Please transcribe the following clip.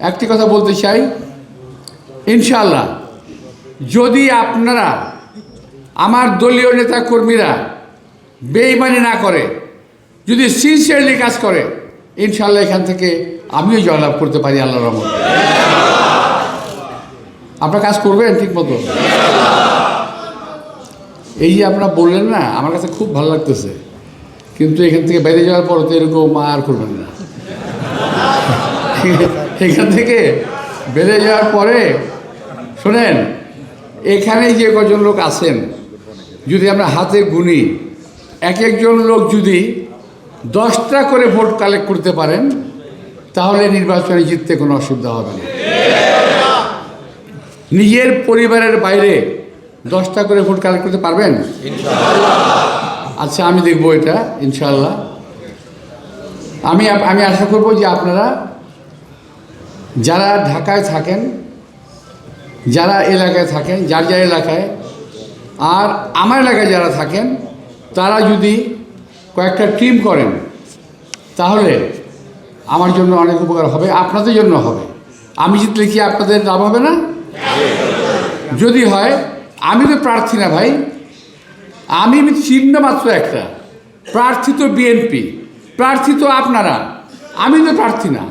একটি কথা বলতে চাই, ইনশাআল্লাহ যদি আপনারা আমার দলীয় নেতা কর্মীরা বেঈমানি না করে, যদি সিনসিয়ারলি কাজ করে, ইনশাআল্লাহ এখান থেকে আমিও জয়লাভ করতে পারি আল্লাহর রহমতে। আপনারা কাজ করবেন ঠিক মতো। এই যে আপনারা বললেন না, আমার কাছে খুব ভালো লাগতেছে, কিন্তু এখান থেকে বেরিয়ে যাওয়ার পর তো এরকম আর করবেন না। এখান থেকে বেরিয়ে যাওয়ার পরে শোনেন, এখানে যে কজন লোক আছেন, যদি আমরা হাতে গুনি, এক একজন লোক যদি 10টা করে ভোট কালেক্ট করতে পারেন, তাহলে নির্বাচনে জিততে কোনো অসুবিধা হবে না। নিজের পরিবারের বাইরে 10টা করে ভোট কালেক্ট করতে পারবেন? আচ্ছা, আমি দেখবো এটা ইনশাআল্লাহ। আমি আশা করব যে আপনারা যারা ঢাকায় থাকেন, যারা এলাকায় থাকেন, যার যার এলাকায়, আর আমার এলাকায় যারা থাকেন, তারা যদি কয়েকটা টিম করেন, তাহলে আমার জন্য অনেক উপকার হবে, আপনাদের জন্য হবে। আমি জিতলে কি আপনাদের লাভ হবে না? যদি হয়, আমি তো প্রার্থী না ভাই, আমি চিহ্ন মাত্র একটা। প্রার্থী তো বিএনপি, প্রার্থী তো আপনারা, আমি তো প্রার্থী না।